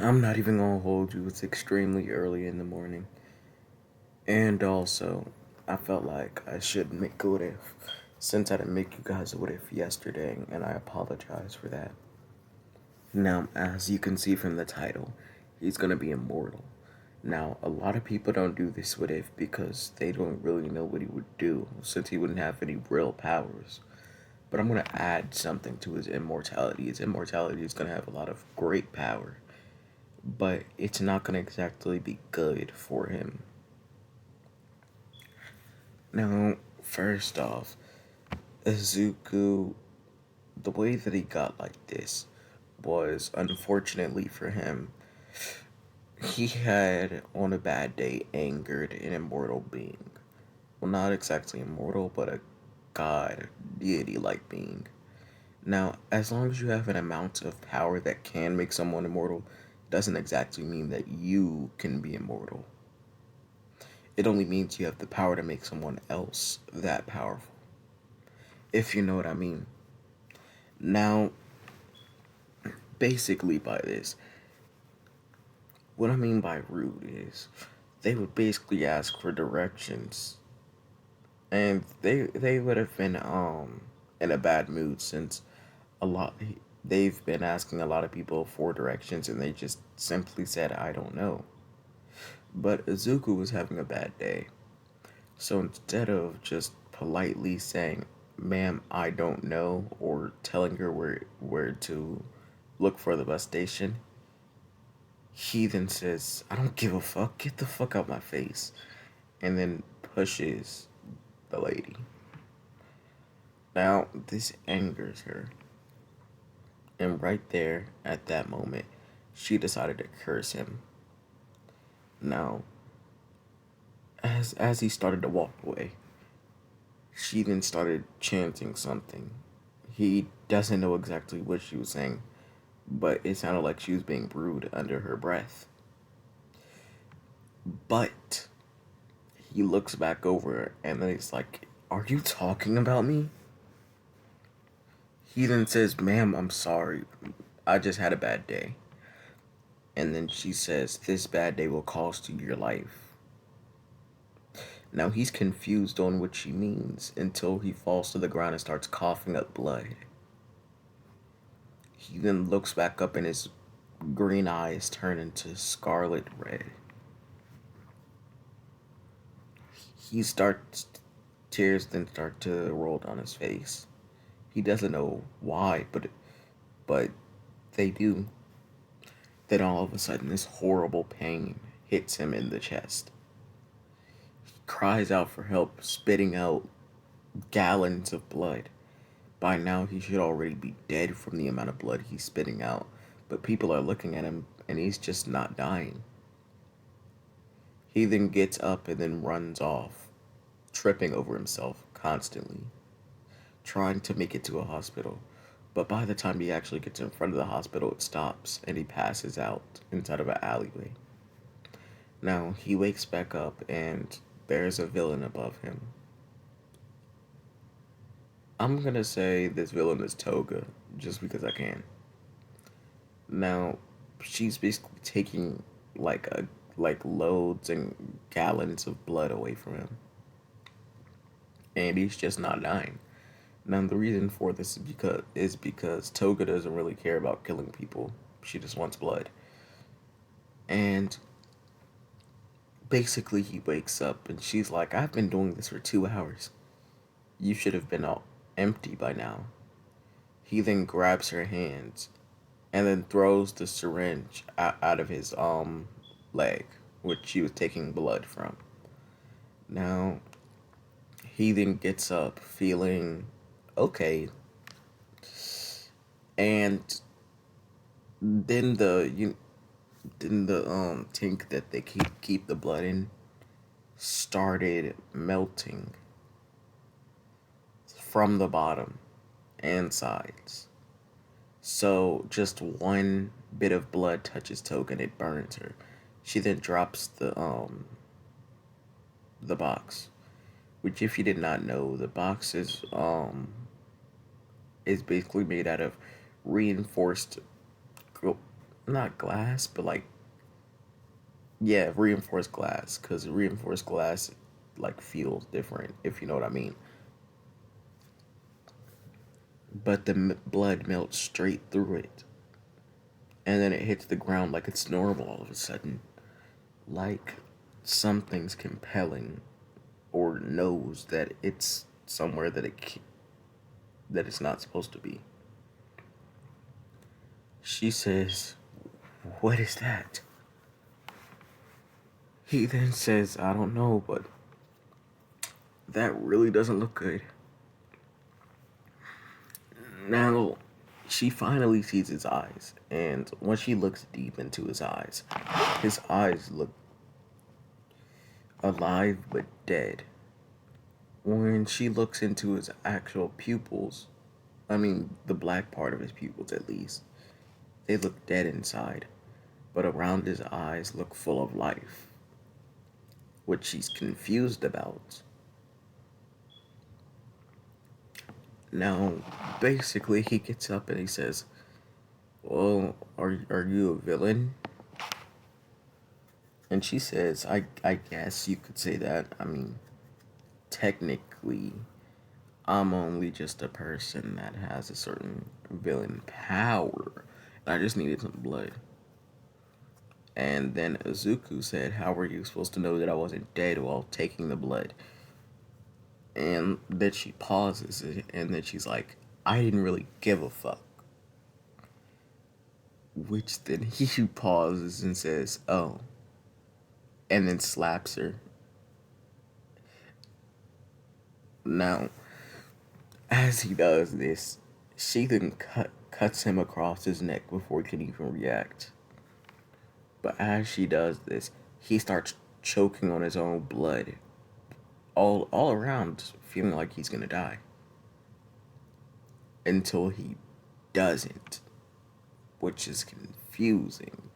I'm not even gonna hold you. It's extremely early in the morning. And also, I felt like I should make a what if since I didn't make you guys a what if yesterday, and I apologize for that. Now, as you can see from the title, he's gonna be immortal. Now, a lot of people don't do this what if because they don't really know what he would do since he wouldn't have any real powers. But I'm gonna add something to his immortality. His immortality is gonna have a lot of great power, but it's not gonna exactly be good for him. Now, first off, Izuku, the way that he got like this was unfortunately for him. He had, on a bad day, angered an immortal being. Well, not exactly immortal, but a god, deity like being. Now, as long as you have an amount of power that can make someone immortal, doesn't exactly mean that you can be immortal. It only means you have the power to make someone else that powerful, if you know what I mean. Now, basically, by this, what I mean by rude is they would basically ask for directions, and they would have been in a bad mood since a lot they've been asking a lot of people for directions and they just simply said I don't know. But Izuku was having a bad day. So instead of just politely saying, "Ma'am, I don't know," or telling her where to look for the bus station, he then says, "I don't give a fuck. Get the fuck out my face," and then pushes the lady. Now this angers her, and right there at that moment, she decided to curse him. Now, as he started to walk away, she then started chanting something. He doesn't know exactly what she was saying, but it sounded like she was being rude under her breath. But he looks back over and then he's like, "Are you talking about me?" He then says, "Ma'am, I'm sorry. I just had a bad day." And then she says, "This bad day will cost you your life." Now he's confused on what she means until he falls to the ground and starts coughing up blood. He then looks back up and his green eyes turn into scarlet red. He starts tears then start to roll down his face. He doesn't know why, but they do. Then all of a sudden this horrible pain hits him in the chest. He cries out for help, spitting out gallons of blood. By now he should already be dead from the amount of blood he's spitting out, but people are looking at him and he's just not dying. He then gets up and then runs off, tripping over himself constantly, trying to make it to a hospital. But by the time he actually gets in front of the hospital, it stops and he passes out inside of an alleyway. Now, he wakes back up and there's a villain above him. I'm gonna say this villain is Toga, just because I can. Now, she's basically taking like a like loads and gallons of blood away from him, and he's just not dying. Now, the reason for this is because Toga doesn't really care about killing people. She just wants blood. And basically, he wakes up and she's like, "I've been doing this for 2 hours. You should have been all empty by now." He then grabs her hands and then throws the syringe out of his leg, which she was taking blood from. Now, he then gets up feeling okay, and then the tank that they keep the blood in started melting from the bottom and sides. So just one bit of blood touches Toga and it burns her. She then drops the box, which if you did not know, the box is basically made out of reinforced not glass, but like, yeah, reinforced glass, because reinforced glass like feels different, if you know what I mean. But the blood melts straight through it, and then it hits the ground like it's normal all of a sudden, like something's compelling or knows that it's somewhere that it's not supposed to be. She says, "What is that?" He then says, "I don't know, but that really doesn't look good." Now, she finally sees his eyes, and when she looks deep into his eyes look alive but dead. When she looks into his actual pupils, I mean, the black part of his pupils at least, they look dead inside, but around his eyes look full of life, which she's confused about. Now, basically, he gets up and he says, "Well, are you a villain?" And she says, I guess you could say that. I mean, technically, I'm only just a person that has a certain villain power. And I just needed some blood." And then Izuku said, "How were you supposed to know that I wasn't dead while taking the blood?" And then she pauses, and then she's like, "I didn't really give a fuck." Which then he pauses and says, "Oh," and then slaps her. Now, as he does this, she then cuts him across his neck before he can even react. But as she does this, he starts choking on his own blood, all around, feeling like he's gonna die. Until he doesn't, which is confusing.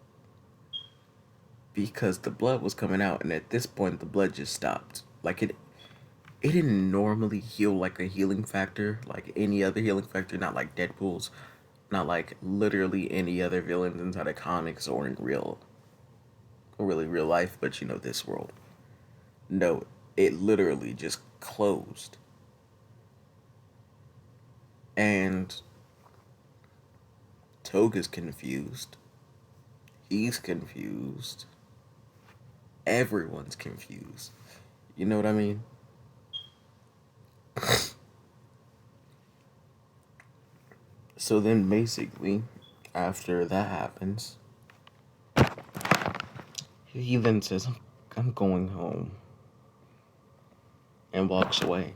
Because the blood was coming out, and at this point, the blood just stopped. Like it didn't normally heal like a healing factor, like any other healing factor, not like Deadpool's, not like literally any other villains inside of comics or in really real life, but you know, this world. No, it literally just closed. And Toga's confused. He's confused. Everyone's confused. You know what I mean? So then basically, after that happens, he then says, I'm going home, and walks away.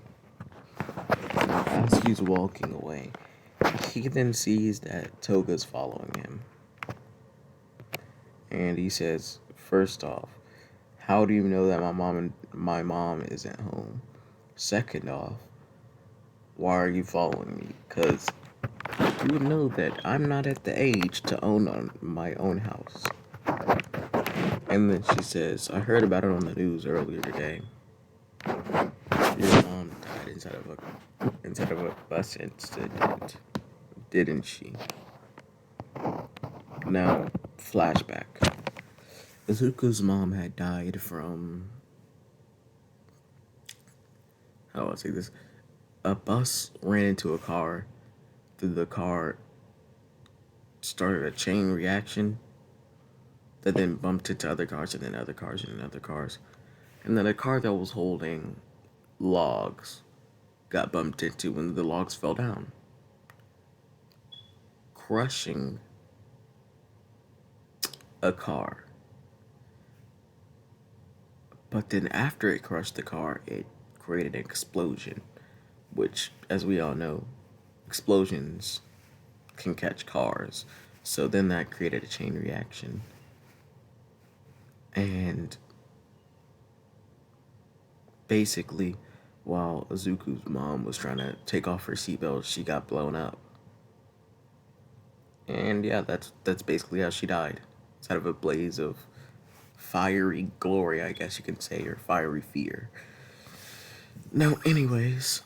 As he's walking away, he then sees that Toga's following him. And he says, "First off, how do you know that my mom isn't home? Second off, why are you following me? Because you know that I'm not at the age to own my own house." And then she says, "I heard about it on the news earlier today. Your mom died inside of a bus incident, didn't she?" Now, flashback. Izuku's mom had died from, how do I say this? A bus ran into a car. The car started a chain reaction that then bumped into other cars and then other cars and then other cars. And then a car that was holding logs got bumped into when the logs fell down, crushing a car. But then after it crushed the car, it created an explosion, which, as we all know, explosions can catch cars. So then that created a chain reaction. And basically, while Izuku's mom was trying to take off her seatbelt, she got blown up. And yeah, that's basically how she died. It's out of a blaze of fiery glory, I guess you can say, or fiery fear. Now, anyways,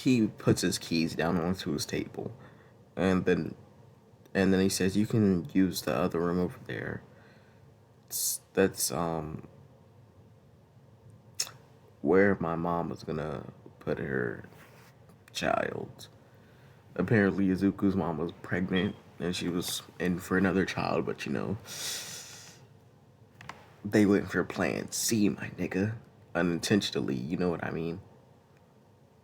he puts his keys down onto his table, and then And then he says, you can use the other room over there. That's where my mom was gonna put her child. Apparently, Izuku's mom was pregnant and she was in for another child, but they went for plan C, my nigga. Unintentionally, you know what I mean?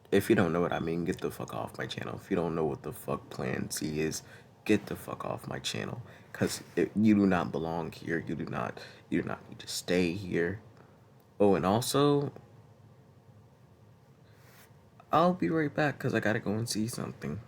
If you don't know what I mean, get the fuck off my channel. If you don't know what the fuck plan C is, get the fuck off my channel. Cause you do not belong here. You do not need to stay here. Oh, and also, I'll be right back because I gotta go and see something.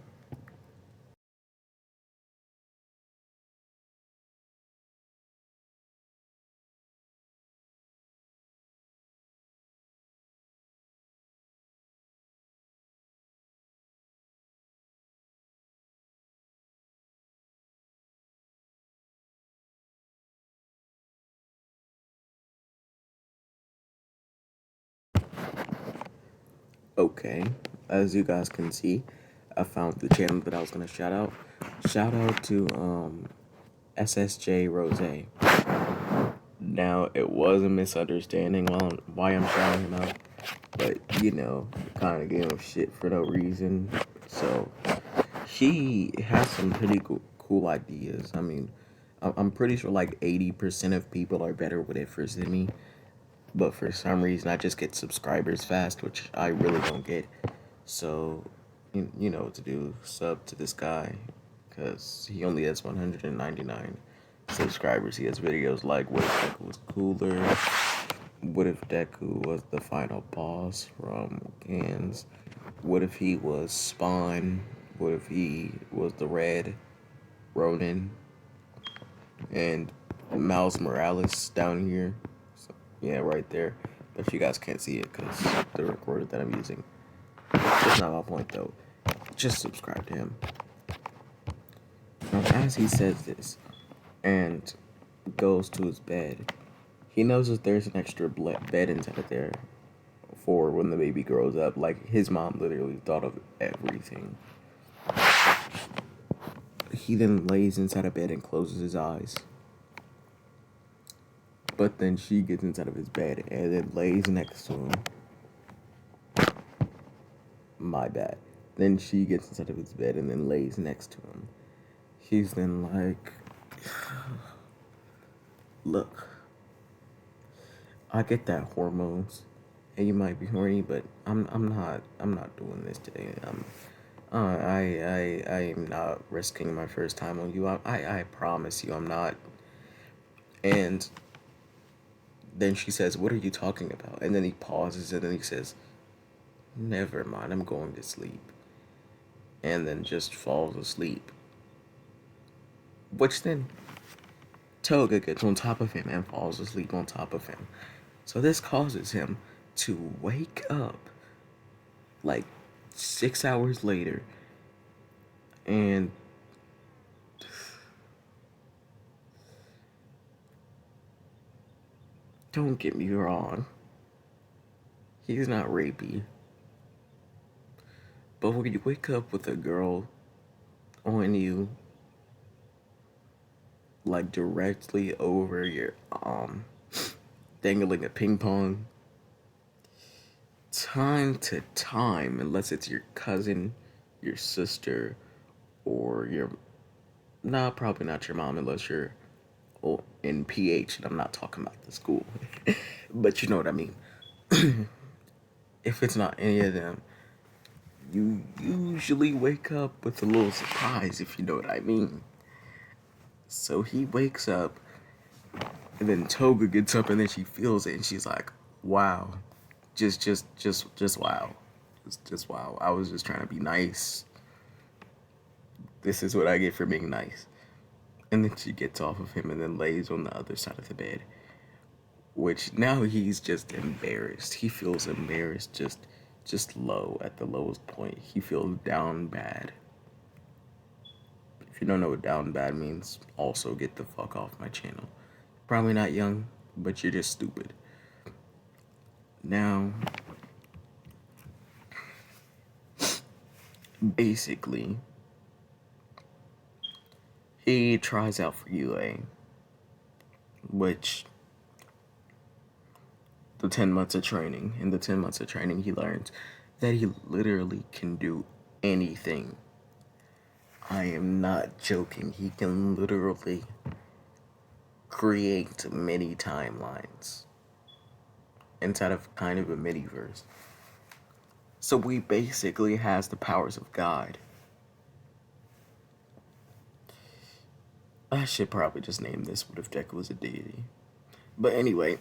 Okay, as you guys can see, I found the channel that I was gonna shout out. Shout out to SSJ Rose. Now it was a misunderstanding why I'm shouting him out, but kind of gave him shit for no reason. So he has some pretty cool ideas. I mean, I'm pretty sure like 80% of people are better with it first than me, but for some reason I just get subscribers fast, which I really don't get. So you know what to do. Sub to this guy, because he only has 199 subscribers. He has videos like what if Deku was cooler, what if Deku was the final boss from Gans, what if he was Spawn, what if he was the Red Ronin, and Miles Morales down here. So, yeah, right there. But you guys can't see it because the recorder that I'm using. That's not my point though. Just subscribe to him. Now, as he says this and goes to his bed, he knows that there's an extra bed inside of there for when the baby grows up. Like, his mom literally thought of everything. He then lays inside of bed and closes his eyes. But then she gets inside of his bed and then lays next to him. My bad. Then she gets inside of his bed and then lays next to him. He's then like, look, I get that hormones, and you might be horny, but I'm not doing this today. I am not risking my first time on you. I promise you, I'm not. And then she says, "What are you talking about?" And then he pauses, and then he says, "Never mind, I'm going to sleep." And then just falls asleep. Which then Toga gets on top of him and falls asleep on top of him. So this causes him to wake up like 6 hours later, and don't get me wrong, he's not rapey. But when you wake up with a girl on you, like directly over your dangling a ping pong, time to time, unless it's your cousin, your sister, or your nah, probably not your mom unless you're in PH, and I'm not talking about the school, but you know what I mean. If it's not any of them, you usually wake up with a little surprise, if you know what I mean. So he wakes up, and then Toga gets up, and then she feels it, and she's like, "Wow, just wow, just wow. I was just trying to be nice. This is what I get for being nice." And then she gets off of him, and then lays on the other side of the bed. Which now he's just embarrassed. He feels embarrassed, just low at the lowest point. He feels down bad. If you don't know what down bad means, also get the fuck off my channel. Probably not young, but you're just stupid. Now, basically, He tries out for UA, which the 10 months of training. In the 10 months of training, he learns that he literally can do anything. I am not joking. He can literally create many timelines inside of kind of a miniverse. So he basically has the powers of God. I should probably just name this What If Deku was a deity. But anyway,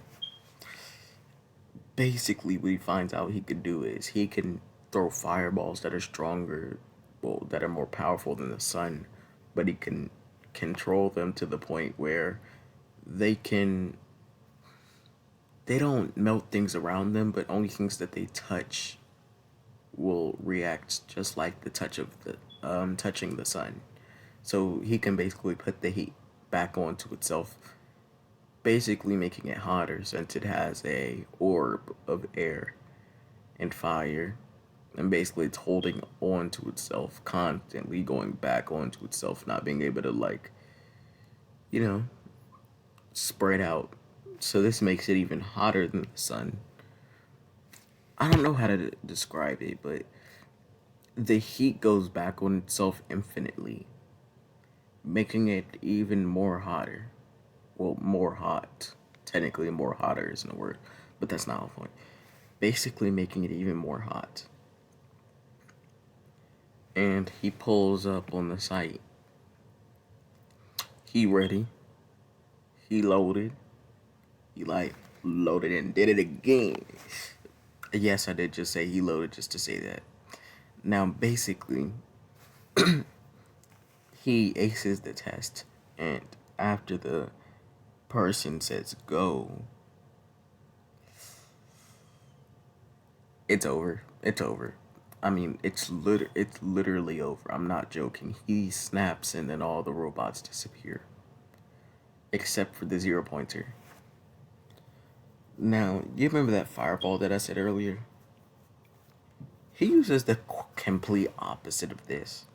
basically what he finds out he could do is he can throw fireballs that are stronger, well, that are more powerful than the sun, but he can control them to the point where they can they don't melt things around them, but only things that they touch will react just like the touch of the touching the sun. So he can basically put the heat back onto itself, basically making it hotter since it has a orb of air and fire, and basically it's holding on to itself, constantly going back onto itself, not being able to, like, you know, spread out. So this makes it even hotter than the sun. I don't know how to describe it, but the heat goes back on itself infinitely, making it even more hotter. Well, more hot. Technically, more hotter isn't a word, but that's not the point. Basically, making it even more hot. And he pulls up on the site. He ready. He loaded. He like loaded and did it again. Yes, I did just say he loaded just to say that. Now, basically, he aces the test, and after the person says go, it's over. It's over. I mean, it's literally over. I'm not joking. He snaps, and then all the robots disappear, except for the 0 pointer. Now, you remember that fireball that I said earlier? He uses the complete opposite of this.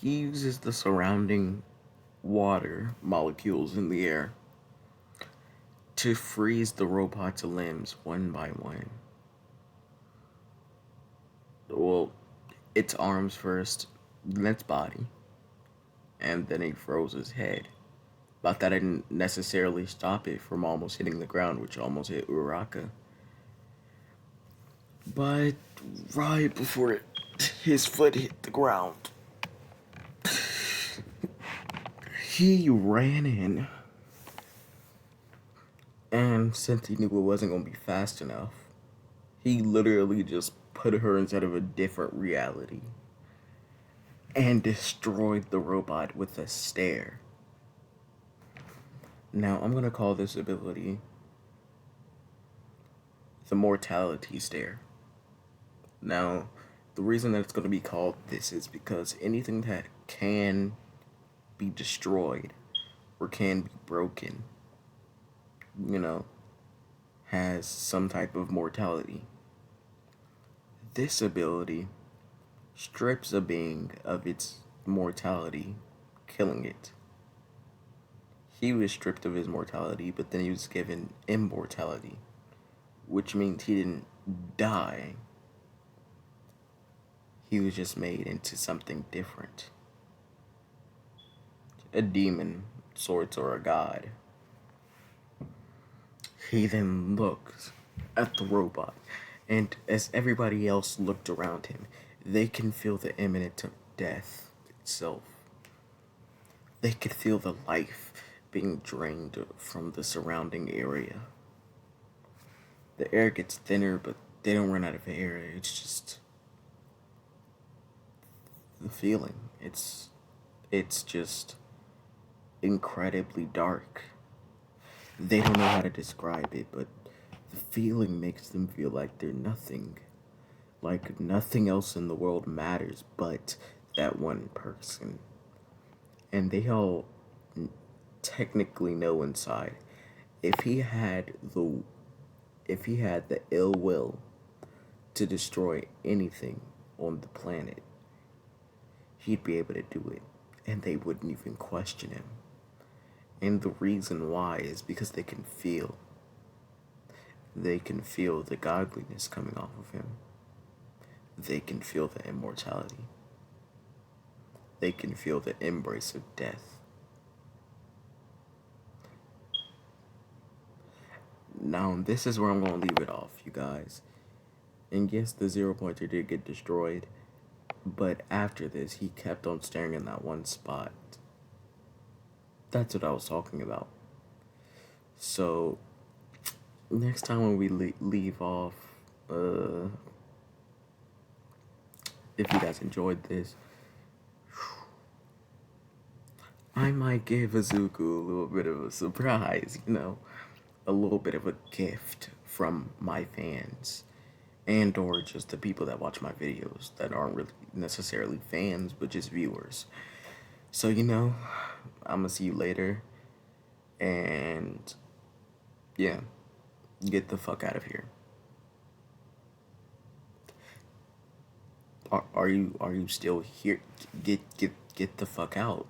He uses the surrounding water molecules in the air to freeze the robot's limbs one by one. Well, its arms first, then its body, and then he froze his head. But that didn't necessarily stop it from almost hitting the ground, which almost hit Uraka. But right before his foot hit the ground, he ran in. And since he knew it wasn't going to be fast enough, he literally just put her inside of a different reality and destroyed the robot with a stare. Now, I'm going to call this ability the mortality stare. Now, the reason that it's going to be called this is because anything that can be destroyed or can be broken, you know, has some type of mortality. This ability strips a being of its mortality, killing it. He was stripped of his mortality, but then he was given immortality, which means he didn't die. He was just made into something different. A demon, sorts, or a god. He then looked at the robot, and as everybody else looked around him, they can feel the imminence of death itself. They could feel the life being drained from the surrounding area. The air gets thinner, but they don't run out of air. It's just the feeling. It's just incredibly dark. They don't know how to describe it, but the feeling makes them feel like they're nothing. Like nothing else in the world matters but that one person. And they all technically know inside if he had the ill will to destroy anything on the planet, he'd be able to do it, and they wouldn't even question him. And the reason why is because they can feel the godliness coming off of him. They can feel the immortality. They can feel the embrace of death. Now, this is where I'm going to leave it off, you guys. And yes, the zero pointer did get destroyed, but after this, he kept on staring in that one spot. That's what I was talking about. So, next time when we leave off, if you guys enjoyed this, I might give Izuku a little bit of a surprise, a little bit of a gift from my fans and or just the people that watch my videos that aren't really necessarily fans but just viewers. So, I'm gonna see you later, and yeah, get the fuck out of here. Are you still here? Get the fuck out.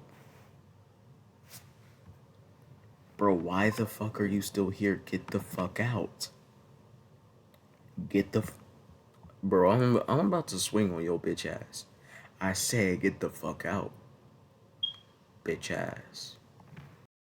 Bro, why the fuck are you still here? Get the fuck out. Get the Bro, I'm about to swing on your bitch ass. I said get the fuck out. Bitch ass.